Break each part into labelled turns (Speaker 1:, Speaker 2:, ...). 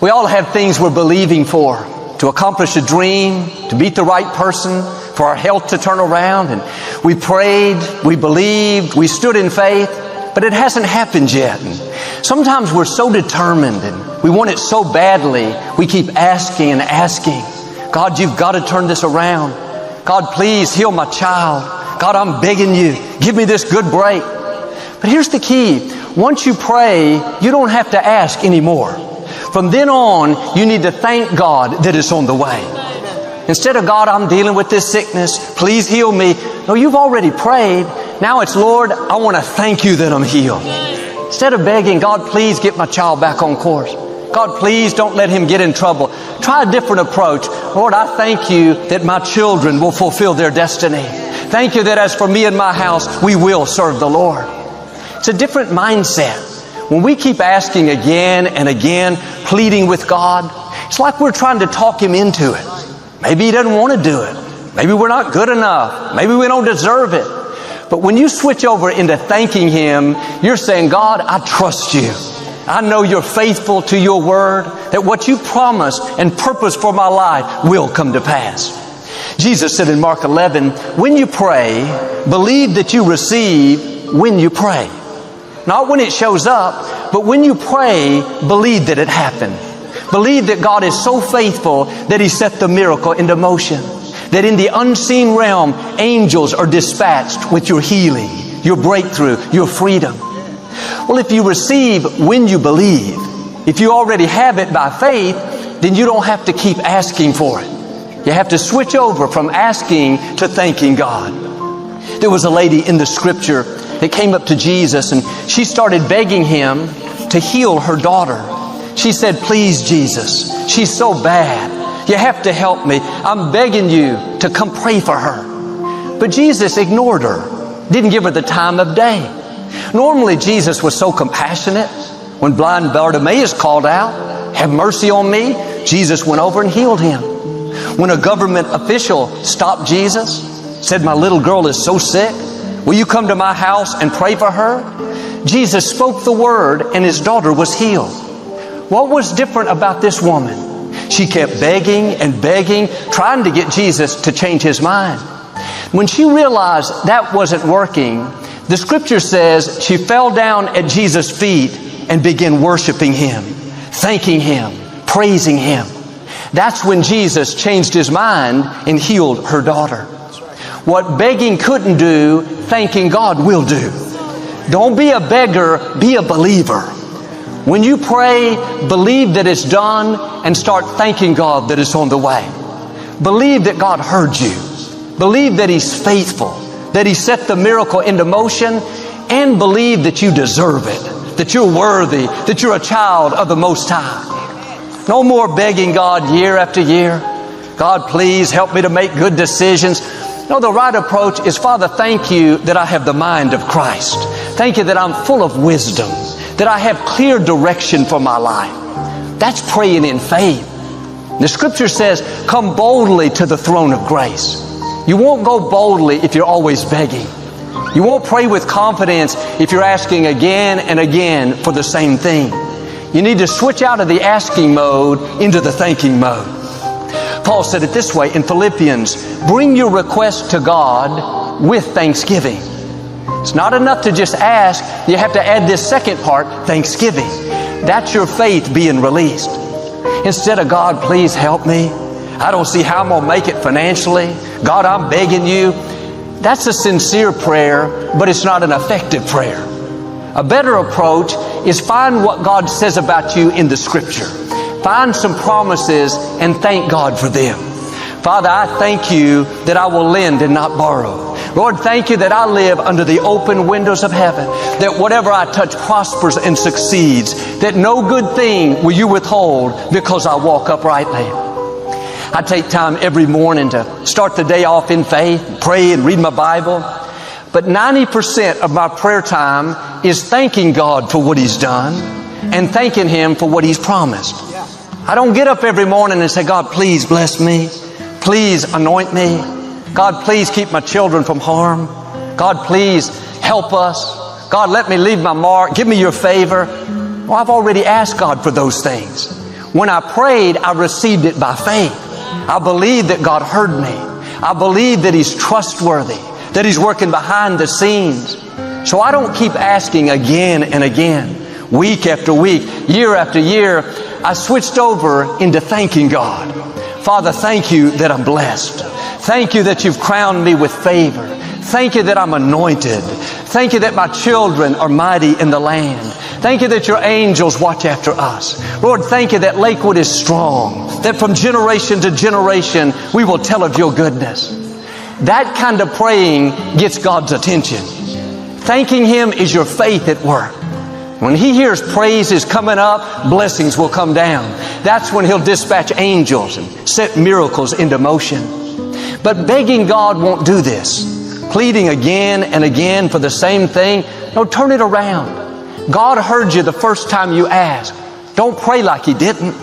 Speaker 1: We all have things we're believing for, to accomplish a dream, to meet the right person, for our health to turn around. And we prayed, we believed, we stood in faith, but it hasn't happened yet. And sometimes we're so determined and we want it so badly, we keep asking and asking. God, you've got to turn this around. God, please heal my child. God, I'm begging you, give me this good break. But here's the key. Once you pray, you don't have to ask anymore. From then on, you need to thank God that it's on the way. Instead of, God, I'm dealing with this sickness, please heal me. No, you've already prayed. Now it's, Lord, I want to thank you that I'm healed. Instead of begging, God, please get my child back on course. God, please don't let him get in trouble. Try a different approach. Lord, I thank you that my children will fulfill their destiny. Thank you that as for me and my house, we will serve the Lord. It's a different mindset. When we keep asking again and again, pleading with God, it's like we're trying to talk him into it. Maybe he doesn't want to do it. Maybe we're not good enough. Maybe we don't deserve it. But when you switch over into thanking him, you're saying, God, I trust you. I know you're faithful to your word, that what you promise and purpose for my life will come to pass. Jesus said in Mark 11, when you pray, believe that you receive when you pray. Not when it shows up, but when you pray, believe that it happened. Believe that God is so faithful that he set the miracle into motion. That in the unseen realm, angels are dispatched with your healing, your breakthrough, your freedom. Well, if you receive when you believe, if you already have it by faith, then you don't have to keep asking for it. You have to switch over from asking to thanking God. There was a lady in the scripture that came up to Jesus and she started begging him to heal her daughter. She said, please, Jesus, she's so bad. You have to help me. I'm begging you to come pray for her. But Jesus ignored her, didn't give her the time of day. Normally, Jesus was so compassionate. When blind Bartimaeus called out, have mercy on me, Jesus went over and healed him. When a government official stopped Jesus, said, my little girl is so sick, will you come to my house and pray for her? Jesus spoke the word and his daughter was healed. What was different about this woman? She kept begging and begging, trying to get Jesus to change his mind. When she realized that wasn't working, the scripture says she fell down at Jesus' feet and began worshiping him, thanking him, praising him. That's when Jesus changed his mind and healed her daughter. What begging couldn't do, thanking God will do. Don't be a beggar, be a believer. When you pray, believe that it's done and start thanking God that it's on the way. Believe that God heard you. Believe that he's faithful, that he set the miracle into motion, and believe that you deserve it, that you're worthy, that you're a child of the Most High. No more begging God year after year. God, please help me to make good decisions. No, the right approach is, Father, thank you that I have the mind of Christ. Thank you that I'm full of wisdom, that I have clear direction for my life. That's praying in faith. The scripture says, come boldly to the throne of grace. You won't go boldly if you're always begging. You won't pray with confidence if you're asking again and again for the same thing. You need to switch out of the asking mode into the thanking mode. Paul said it this way in Philippians, bring your request to God with thanksgiving. It's not enough to just ask. You have to add this second part, thanksgiving. That's your faith being released. Instead of, God, please help me. I don't see how I'm going to make it financially. God, I'm begging you. That's a sincere prayer, but it's not an effective prayer. A better approach is find what God says about you in the scripture. Find some promises and thank God for them. Father, I thank you that I will lend and not borrow. Lord, thank you that I live under the open windows of heaven, that whatever I touch prospers and succeeds, that no good thing will you withhold because I walk uprightly. I take time every morning to start the day off in faith, pray and read my Bible. But 90% of my prayer time is thanking God for what he's done and thanking him for what he's promised. I don't get up every morning and say, God, please bless me. Please anoint me. God, please keep my children from harm. God, please help us. God, let me leave my mark. Give me your favor. Well, I've already asked God for those things. When I prayed, I received it by faith. I believed that God heard me. I believe that He's trustworthy, that He's working behind the scenes. So I don't keep asking again and again, week after week, year after year. I switched over into thanking God. Father, thank You that I'm blessed. Thank You that You've crowned me with favor. Thank You that I'm anointed. Thank You that my children are mighty in the land. Thank You that Your angels watch after us. Lord, thank You that Lakewood is strong, that from generation to generation we will tell of Your goodness. That kind of praying gets God's attention. Thanking Him is your faith at work. When He hears praises coming up, blessings will come down. That's when He'll dispatch angels and set miracles into motion. But begging God won't do this. Pleading again and again for the same thing. No, turn it around. God heard you the first time you asked. Don't pray like He didn't.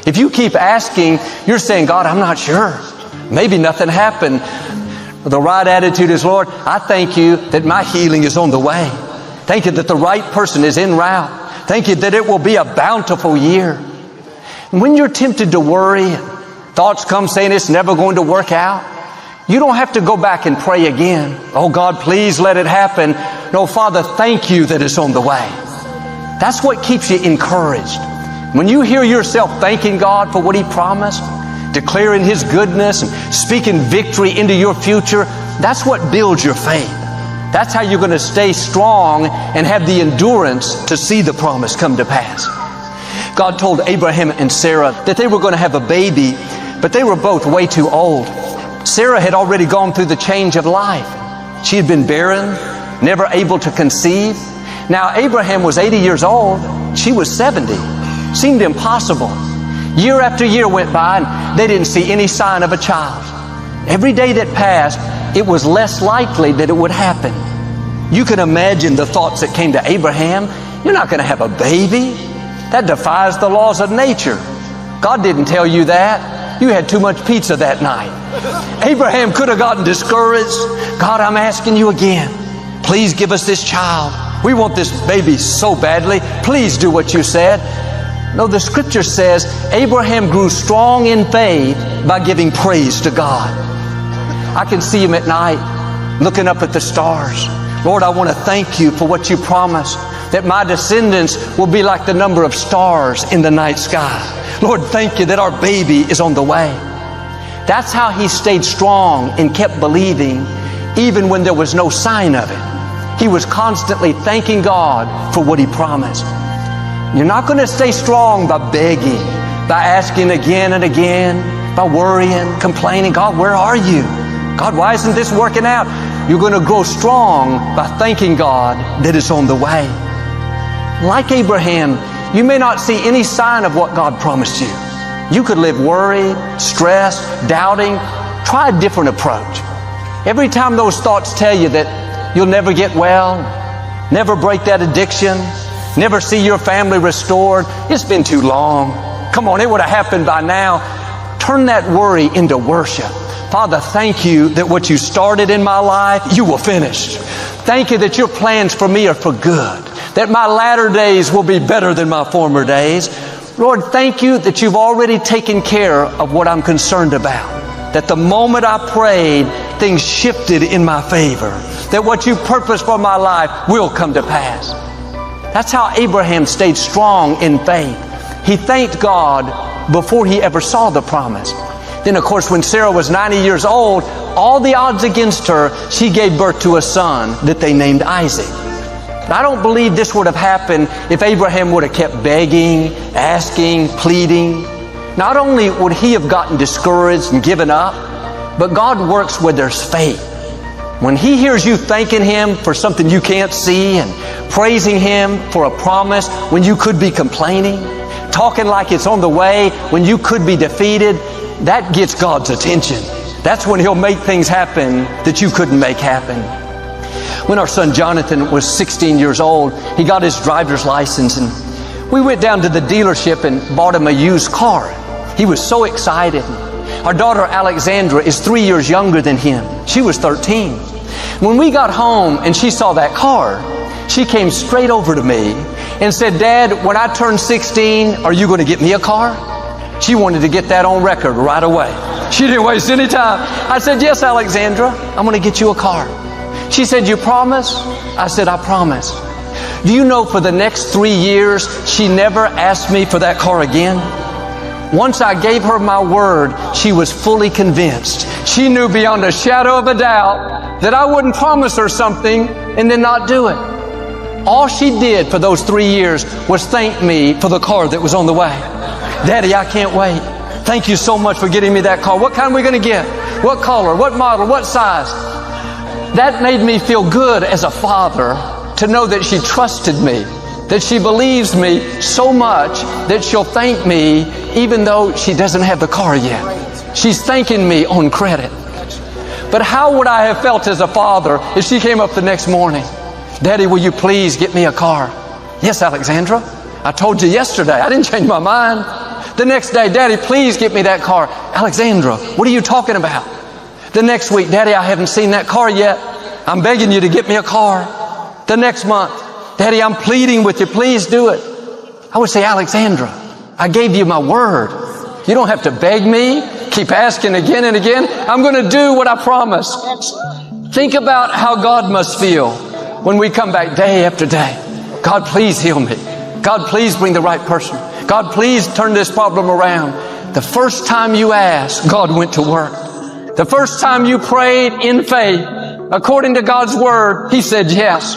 Speaker 1: If you keep asking, you're saying, God, I'm not sure. Maybe nothing happened. The right attitude is, Lord, I thank You that my healing is on the way. Thank You that the right person is en route. Thank You that it will be a bountiful year. And when you're tempted to worry, thoughts come saying it's never going to work out, you don't have to go back and pray again. Oh God, please let it happen. No, Father, thank You that it's on the way. That's what keeps you encouraged. When you hear yourself thanking God for what He promised, declaring His goodness and speaking victory into your future, that's what builds your faith. That's how you're going to stay strong and have the endurance to see the promise come to pass. God told Abraham and Sarah that they were going to have a baby, but they were both way too old. Sarah had already gone through the change of life. She had been barren, never able to conceive. Now Abraham was 80 years old. She was 70. Seemed impossible. Year after year went by and they didn't see any sign of a child. Every day that passed, it was less likely that it would happen. You can imagine the thoughts that came to Abraham. You're not going to have a baby. That defies the laws of nature. God didn't tell you that. You had too much pizza that night. Abraham could have gotten discouraged. God, I'm asking You again. Please give us this child. We want this baby so badly. Please do what You said. No, the Scripture says Abraham grew strong in faith by giving praise to God. I can see him at night looking up at the stars. Lord, I want to thank You for what You promised, that my descendants will be like the number of stars in the night sky. Lord, thank You that our baby is on the way. That's how he stayed strong and kept believing even when there was no sign of it. He was constantly thanking God for what He promised. You're not going to stay strong by begging, by asking again and again, by worrying, complaining. God, where are You? God, why isn't this working out? You're going to grow strong by thanking God that it's on the way. Like Abraham, you may not see any sign of what God promised you. You could live worried, stressed, doubting. Try a different approach. Every time those thoughts tell you that you'll never get well, never break that addiction, never see your family restored, it's been too long. Come on, it would have happened by now. Turn that worry into worship. Father, thank You that what You started in my life, You will finish. Thank You that Your plans for me are for good, that my latter days will be better than my former days. Lord, thank You that You've already taken care of what I'm concerned about, that the moment I prayed, things shifted in my favor, that what You purposed for my life will come to pass. That's how Abraham stayed strong in faith. He thanked God before he ever saw the promise. Then, of course, when Sarah was 90 years old, all the odds against her, she gave birth to a son that they named Isaac. But I don't believe this would have happened if Abraham would have kept begging, asking, pleading. Not only would he have gotten discouraged and given up, but God works where there's faith. When He hears you thanking Him for something you can't see and praising Him for a promise when you could be complaining, talking like it's on the way when you could be defeated, that gets God's attention. That's when He'll make things happen that you couldn't make happen. When our son Jonathan was 16 years old, he got his driver's license and we went down to the dealership and bought him a used car. He was so excited. Our daughter Alexandra is 3 years younger than him. She was 13. When we got home and she saw that car, She came straight over to me and said, Dad, when I turn 16, are you going to get me a car? She wanted to get that on record right away. She didn't waste any time. I said, yes, Alexandra, I'm going to get you a car. She said, you promise? I said, I promise. Do you know for the next 3 years, she never asked me for that car again? Once I gave her my word, she was fully convinced. She knew beyond a shadow of a doubt that I wouldn't promise her something and then not do it. All she did for those 3 years was thank me for the car that was on the way. Daddy, I can't wait. Thank you so much for getting me that car. What kind are we going to get? What color? What model? What size? That made me feel good as a father to know that she trusted me, that she believes me so much that she'll thank me even though she doesn't have the car yet. She's thanking me on credit. But how would I have felt as a father if she came up the next morning? Daddy, will you please get me a car? Yes, Alexandra. I told you yesterday. I didn't change my mind. The next day, Daddy, please get me that car. Alexandra, what are you talking about? The next week, Daddy, I haven't seen that car yet. I'm begging you to get me a car. The next month, Daddy, I'm pleading with you. Please do it. I would say, Alexandra, I gave you my word. You don't have to beg me. Keep asking again and again. I'm going to do what I promised. Think about how God must feel when we come back day after day. God, please heal me. God, please bring the right person. God, please turn this problem around. The first time you asked, God went to work. The first time you prayed in faith, according to God's word, He said yes.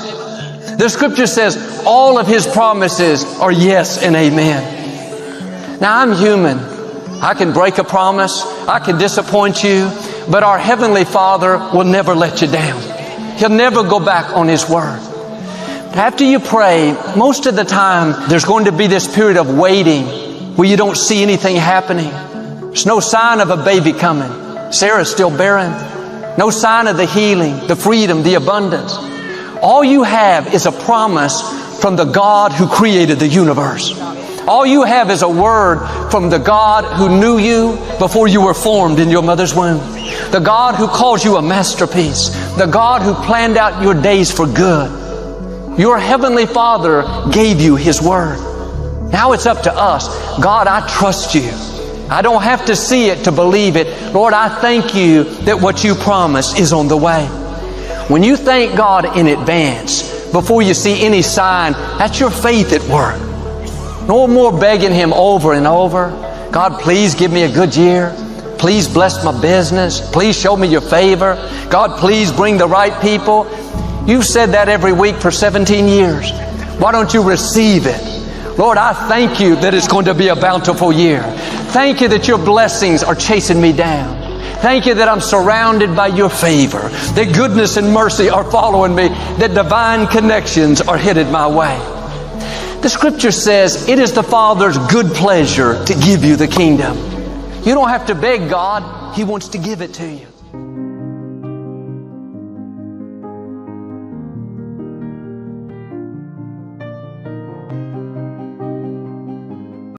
Speaker 1: The scripture says all of His promises are yes and amen. Now, I'm human. I can break a promise. I can disappoint you. But our Heavenly Father will never let you down. He'll never go back on His word. After you pray, most of the time, there's going to be this period of waiting where you don't see anything happening. There's no sign of a baby coming. Sarah's still barren. No sign of the healing, the freedom, the abundance. All you have is a promise from the God who created the universe. All you have is a word from the God who knew you before you were formed in your mother's womb. The God who calls you a masterpiece. The God who planned out your days for good. Your Heavenly Father gave you His word. Now it's up to us. God, I trust you. I don't have to see it to believe it. Lord, I thank you that what you promised is on the way. When you thank God in advance, before you see any sign, that's your faith at work. No more begging Him over and over. God, please give me a good year. Please bless my business. Please show me your favor. God, please bring the right people. You've said that every week for 17 years. Why don't you receive it? Lord, I thank you that it's going to be a bountiful year. Thank you that your blessings are chasing me down. Thank you that I'm surrounded by your favor, that goodness and mercy are following me, that divine connections are headed my way. The scripture says it is the Father's good pleasure to give you the kingdom. You don't have to beg God. He wants to give it to you.